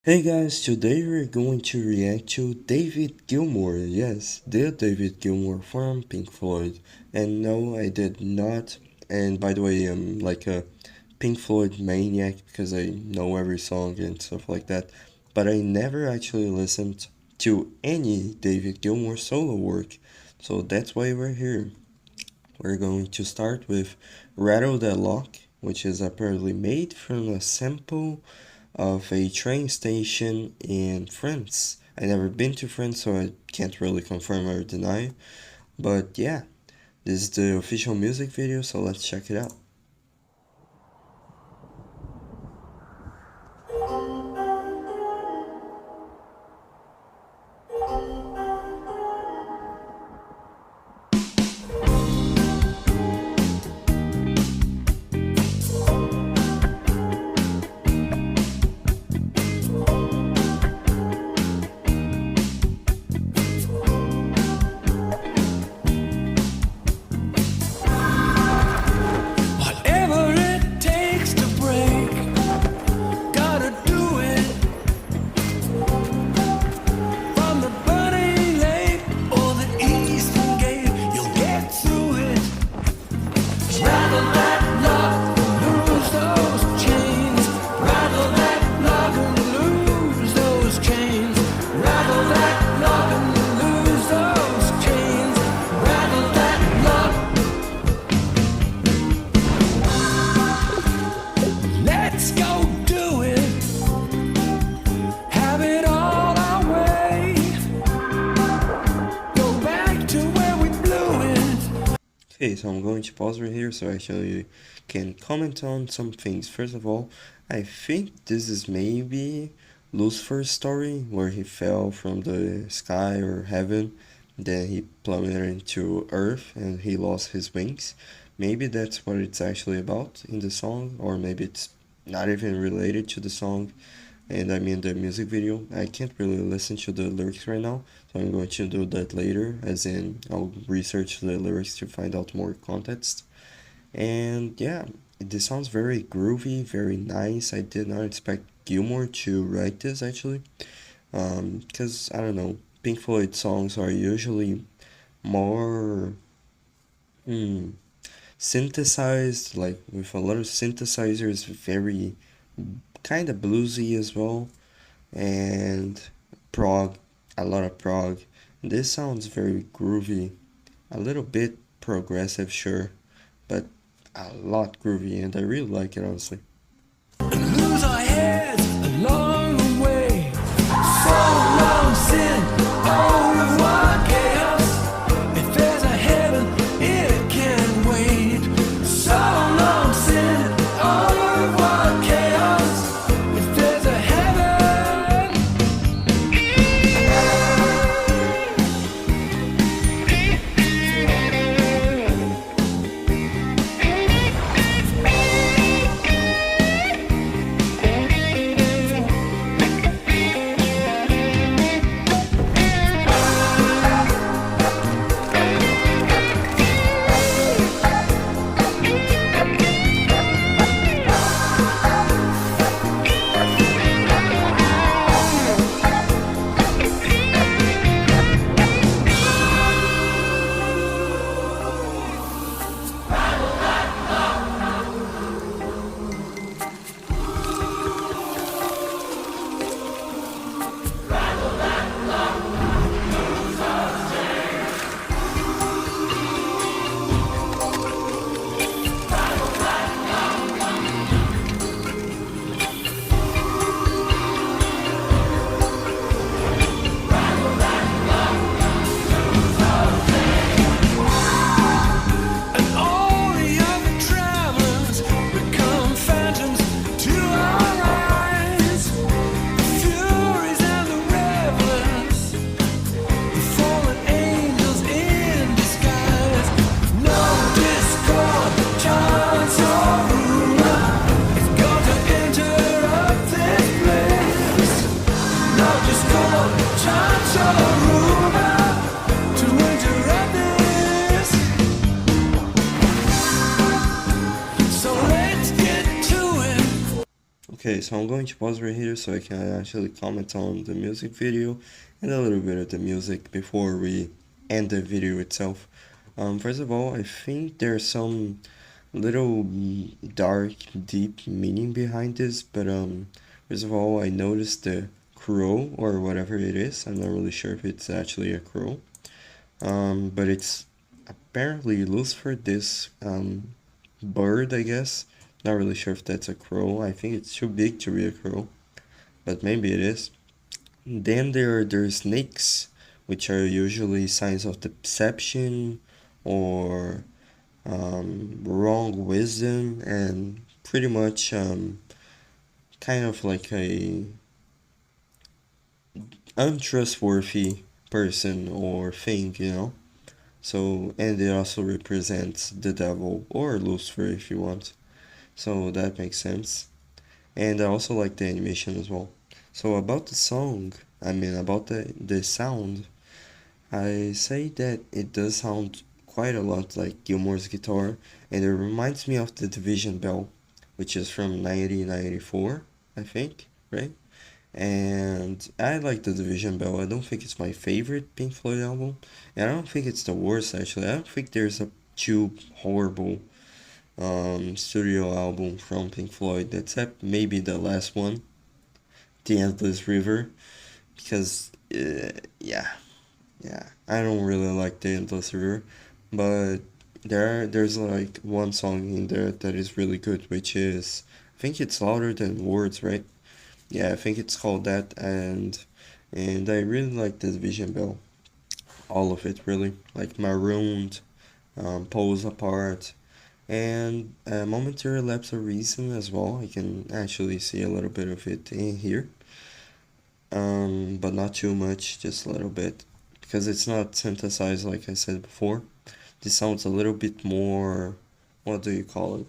Hey guys, today we're going to react to David Gilmour, yes, the David Gilmour from Pink Floyd. And no, I did not, and by the way, I'm like a Pink Floyd maniac because I know every song and stuff like that, but I never actually listened to any David Gilmour solo work, so that's why we're here. We're going to start with Rattle the Lock, which is apparently made from a sample of a train station in France. I never been to France, so I can't really confirm or deny. But yeah, this is the official music video, so let's check it out. Whatever it takes to break, gotta do it. From the burning lake or the eastern gate, you'll get through it. Rattle that lock and lose those chains. Rattle that lock and lose those chains. Rattle that lock and lose those chains. Rattle that lock. Let's go do it. Have it all our way. Go back to where we blew it. Okay, so I'm going to pause right here so I actually can comment on some things. First of all, I think this is maybe Lucifer's story where he fell from the sky or heaven, then he plummeted into earth and he lost his wings. Maybe that's what it's actually about in the song, or maybe it's not even related to the song. And I mean the music video. I can't really listen to the lyrics right now, so I'm going to do that later, as in I'll research the lyrics to find out more context. And yeah, this sounds very groovy, very nice. I did not expect Gilmour to write this actually, because I don't know, Pink Floyd songs are usually more synthesized, like with a lot of synthesizers, very kind of bluesy as well, and prog, a lot of prog. This sounds very groovy, a little bit progressive, sure, but a lot groovy, and I really like it honestly. Lose our heads along the way. So long sin, au revoir chaos. If there's a heaven, it can wait. So long sin, au revoir chaos. If there's a heaven. Okay, so I'm going to pause right here so I can actually comment on the music video and a little bit of the music before we end the video itself. First of all, I think there's some little dark, deep meaning behind this, but first of all, I noticed the crow or whatever it is. I'm not really sure if it's actually a crow, but it's apparently Lucifer, this bird, I guess. Not really sure if that's a crow. I think it's too big to be a crow, but maybe it is. Then there's snakes, which are usually signs of deception or wrong wisdom, and pretty much kind of like a untrustworthy person or thing, you know. So, and it also represents the devil or Lucifer if you want. So that makes sense. And I also like the animation as well. So about the song, I mean about the sound, I say that it does sound quite a lot like Gilmour's guitar, and it reminds me of the Division Bell, which is from 1994, I think, right? And I like the Division Bell. I don't think it's my favorite Pink Floyd album, and I don't think it's the worst actually. I don't think there's a too horrible studio album from Pink Floyd, except maybe the last one, The Endless River, because yeah, I don't really like The Endless River, but there's like one song in there that is really good, which is, I think it's Louder Than Words, right? Yeah, I think it's called that, and I really like the Division Bell, all of it really, like Marooned, Pose Apart, and Momentary Lapse of Reason as well. I can actually see a little bit of it in here, but not too much, just a little bit, because it's not synthesized like I said before. This sounds a little bit more, what do you call it?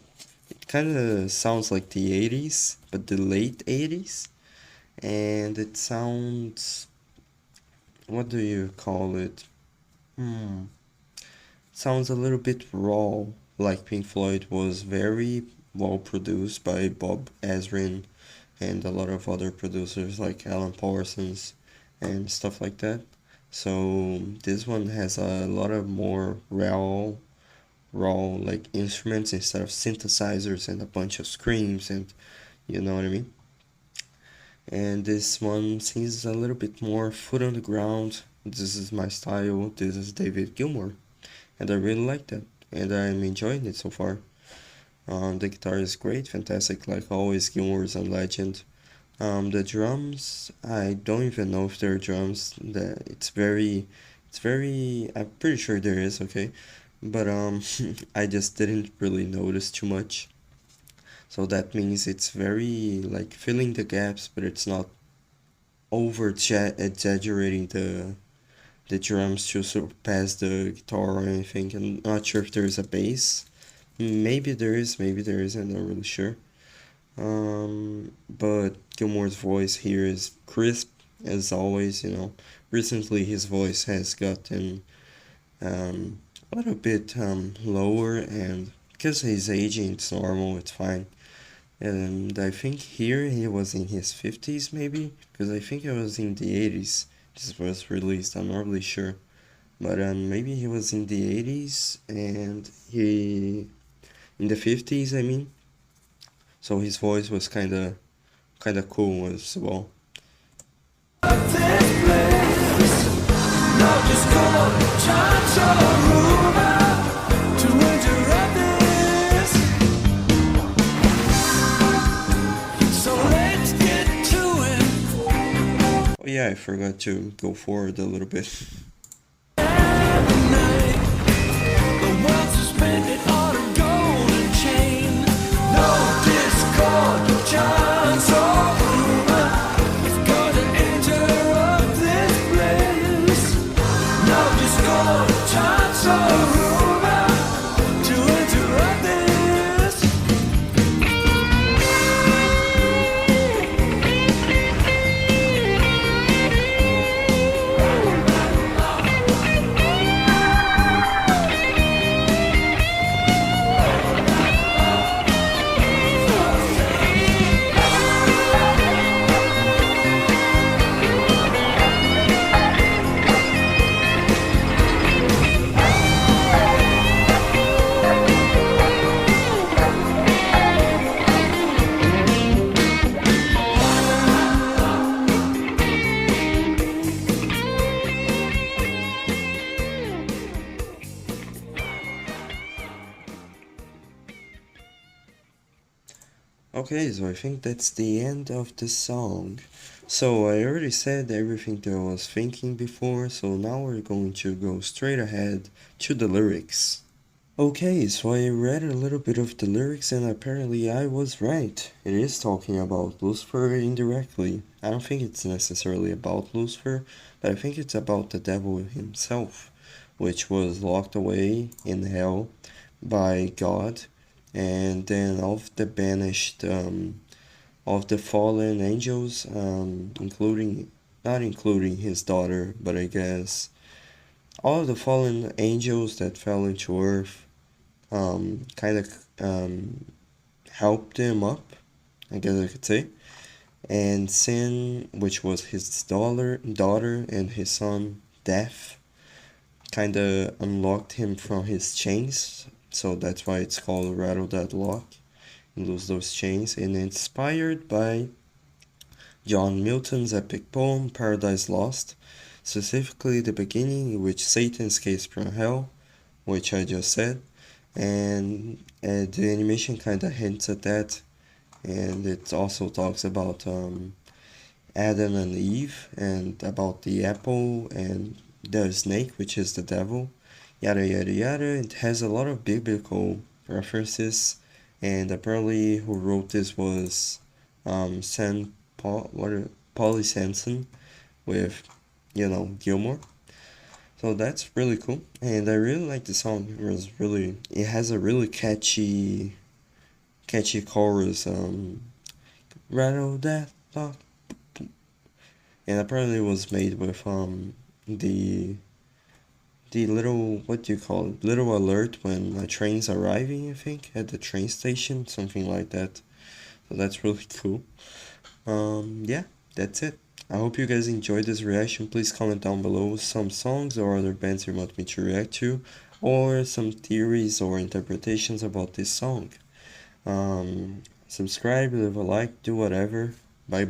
It kind of sounds like the 80s, but the late 80s, and it sounds, what do you call it? Sounds a little bit raw, like Pink Floyd was very well produced by Bob Ezrin and a lot of other producers like Alan Parsons and stuff like that. So this one has a lot of more raw like instruments instead of synthesizers and a bunch of screams, and you know what I mean. And this one seems a little bit more foot on the ground. This is my style. This is David Gilmour, and I really like that, and I'm enjoying it so far. The guitar is great, fantastic, like always. Gilmour is a legend. The drums, I don't even know if they're drums. It's very. I'm pretty sure there is, okay, but I just didn't really notice too much. So that means it's very like filling the gaps, but it's not over exaggerating the drums to surpass the guitar or anything. I'm not sure if there's a bass. Maybe there is, maybe there isn't. I'm not really sure. But Gilmour's voice here is crisp as always. You know, recently his voice has gotten a little bit lower, and because he's aging, it's normal. It's fine. And I think here he was in his 50s maybe, because I think it was in the 80s this was released, I'm not really sure. But maybe he was in the 80s and he in the 50s, I mean. So his voice was kinda cool as well. Oh yeah, I forgot to go forward a little bit. Okay, so I think that's the end of the song. So I already said everything that I was thinking before, so now we're going to go straight ahead to the lyrics. Okay, so I read a little bit of the lyrics and apparently I was right. It is talking about Lucifer indirectly. I don't think it's necessarily about Lucifer, but I think it's about the devil himself, which was locked away in hell by God, and then of the banished, of the fallen angels, not including his daughter, but I guess all of the fallen angels that fell into earth, kind of helped him up, I guess I could say. And sin, which was his daughter, and his son, death, kind of unlocked him from his chains. So that's why it's called Rattle That Lock. And lose those chains. And inspired by John Milton's epic poem Paradise Lost, specifically the beginning in which Satan escapes from hell, which I just said, and the animation kind of hints at that, and it also talks about Adam and Eve and about the apple and the snake, which is the devil, yada yada yada. It has a lot of biblical references, and apparently who wrote this was Sam Paul what Polly Sanson with Gilmour. So that's really cool, and I really like the song. It has a really catchy chorus. Rattle that lock, and apparently it was made with the little, what do you call it, little alert when a train's arriving, I think, at the train station, something like that. So that's really cool. Yeah, that's it. I hope you guys enjoyed this reaction. Please comment down below some songs or other bands you want me to react to, or some theories or interpretations about this song. Subscribe, leave a like, do whatever. Bye bye.